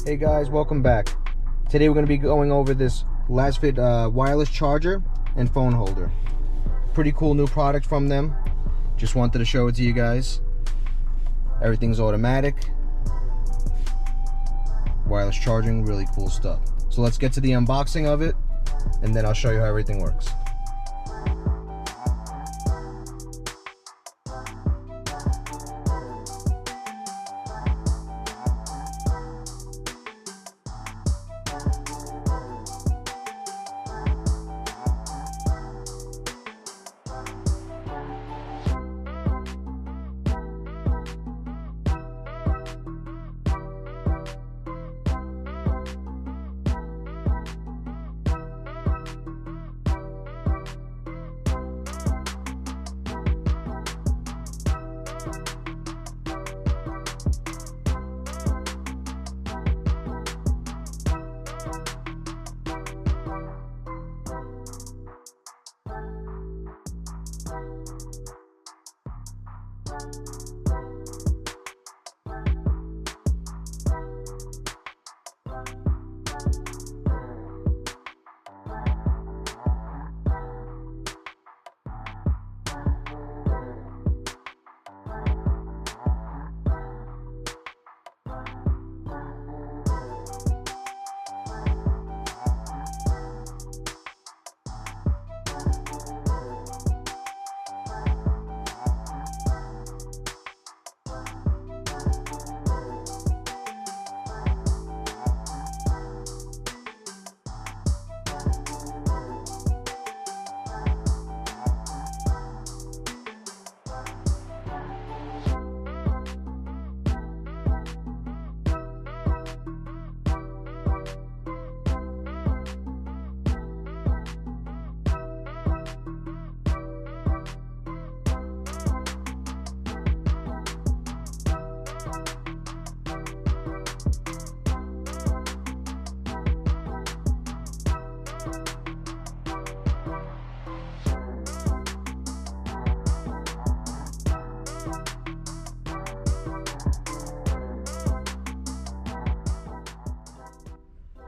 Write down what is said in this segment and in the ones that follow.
Hey guys, welcome back. Today we're going to be going over this Lasfit wireless charger and phone holder. Pretty cool new product from them. Just wanted to show it to you guys. Everything's automatic. Wireless charging, really cool stuff. So let's get to the unboxing of it, and then I'll show you how everything works.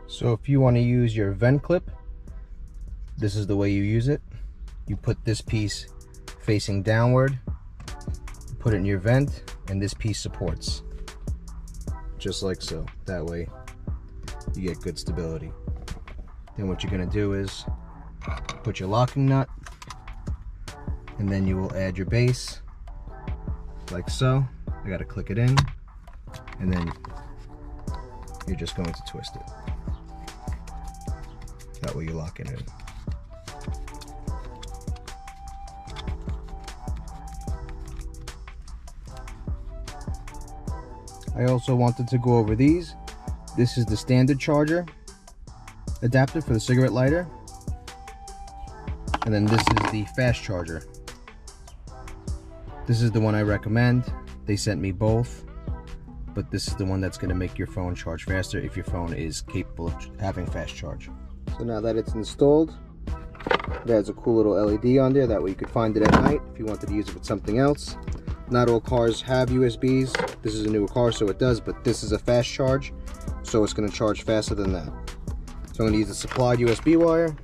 So if you want to use your vent clip, this is the way you use it. You put this piece facing downward, put it in your vent, and this piece supports. Just like so. That way you get good stability. Then what you're going to do is put your locking nut, and then you will add your base like so. I got to click it in, and then you're just going to twist it. That way you lock it in. I also wanted to go over these. This is the standard charger adapter for the cigarette lighter. And then this is the fast charger. This is the one I recommend. They sent me both, but this is the one that's going to make your phone charge faster if your phone is capable of having fast charge. So now that it's installed, it has a cool little LED on there. That way you could find it at night if you wanted to use it with something else. Not all cars have USBs. This is a newer car, so it does, but this is a fast charge, so it's going to charge faster than that. So I'm going to use the supplied USB wire,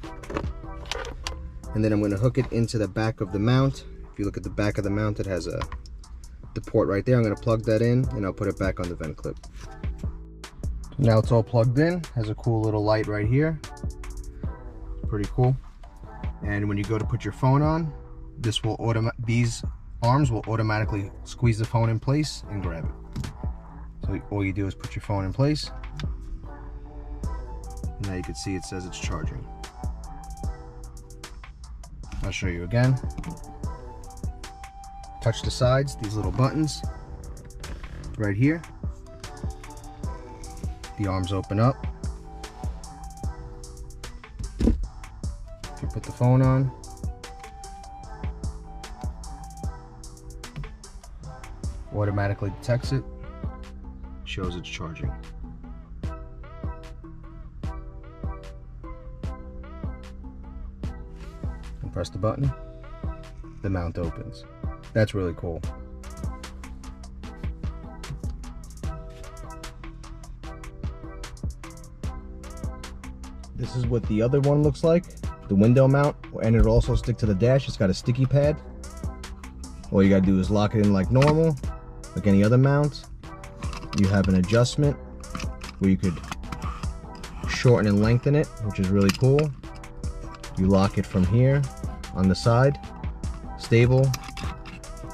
and then I'm going to hook it into the back of the mount. If you look at the back of the mount, it has the port right there. I'm going to plug that in, and I'll put it back on the vent clip. Now it's all plugged in. Has a cool little light right here. Pretty cool. And when you go to put your phone on, these arms will automatically squeeze the phone in place and grab it. So all you do is put your phone in place. Now you can see it says it's charging. I'll show you again. Touch the sides, these little buttons right here. The arms open up. If you put the phone on, automatically detects it, shows it's charging. And press the button, the mount opens. That's really cool. This is what the other one looks like, the window mount, and it'll also stick to the dash. It's got a sticky pad. All you gotta do is lock it in like normal, like any other mount. You have an adjustment where you could shorten and lengthen it, which is really cool. You lock it from here on the side, stable.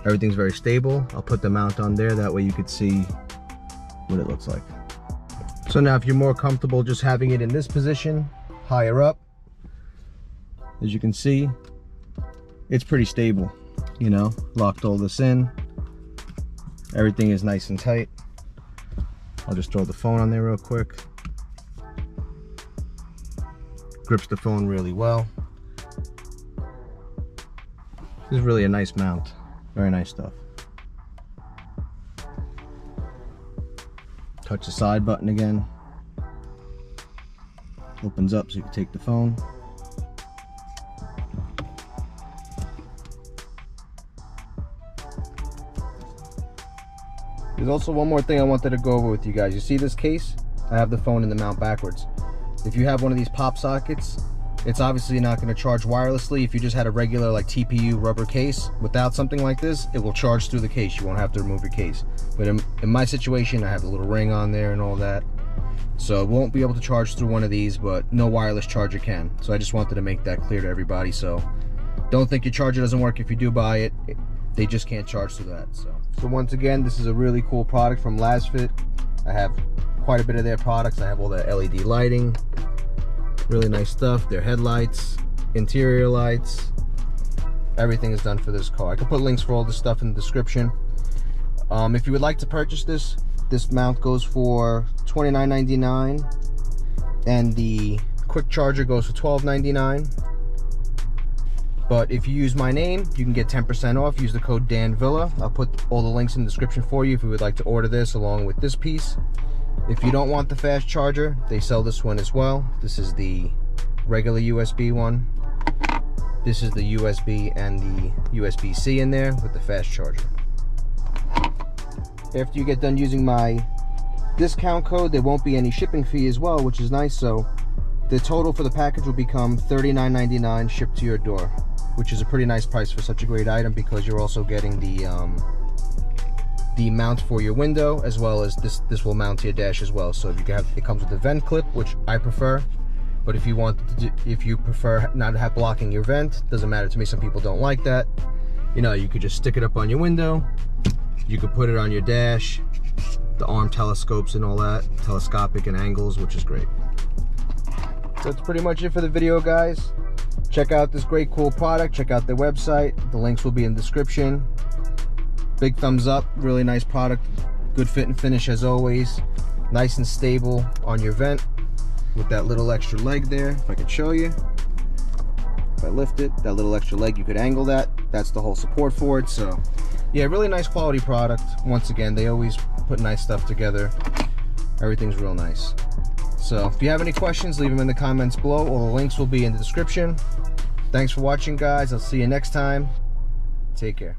Everything's very stable. I'll put the mount on there, that way you could see what it looks like. So now if you're more comfortable just having it in this position, higher up, as you can see, it's pretty stable, you know, locked all this in. Everything is nice and tight. I'll just throw the phone on there real quick. Grips the phone really well. This is really a nice mount. Very nice stuff. Touch the side button again. Opens up so you can take the phone. There's also one more thing I wanted to go over with you guys. You see this case? I have the phone in the mount backwards. If you have one of these pop sockets, it's obviously not going to charge wirelessly. If you just had a regular like TPU rubber case without something like this, it will charge through the case. You won't have to remove your case. But in my situation, I have the little ring on there and all that. So it won't be able to charge through one of these, but no wireless charger can. So I just wanted to make that clear to everybody. So don't think your charger doesn't work if you do buy it. They just can't charge through that. So once again, this is a really cool product from Lasfit. I have quite a bit of their products. I have all the LED lighting. Really nice stuff. Their headlights, interior lights, everything is done for this car. I can put links for all this stuff in the description. If you would like to purchase this mount goes for $29.99 and the quick charger goes for $12.99. But if you use my name, you can get 10% off. Use the code DANVILLA. I'll put all the links in the description for you if you would like to order this along with this piece. If you don't want the fast charger, they sell this one as well. This is the regular USB one. This is the USB and the USB-C in there with the fast charger. After you get done using my discount code, there won't be any shipping fee as well, which is nice. So the total for the package will become $39.99 shipped to your door, which is a pretty nice price for such a great item, because you're also getting the mount for your window, as well as this will mount to your dash as well. So if you can have, it comes with a vent clip, which I prefer. But if you want to if you prefer not to have blocking your vent, doesn't matter to me. Some people don't like that. You know, you could just stick it up on your window. You could put it on your dash. The arm telescopes and all that, telescopic and angles, which is great. So that's pretty much it for the video, guys. Check out this great cool product. Check out their website. The links will be in the description. Big thumbs up. Really nice product. Good fit and finish as always. Nice and stable on your vent with that little extra leg there. If I can show you. If I lift it, that little extra leg, you could angle that. That's the whole support for it. So yeah, really nice quality product. Once again, they always put nice stuff together. Everything's real nice. So if you have any questions, leave them in the comments below. All the links will be in the description. Thanks for watching, guys. I'll see you next time. Take care.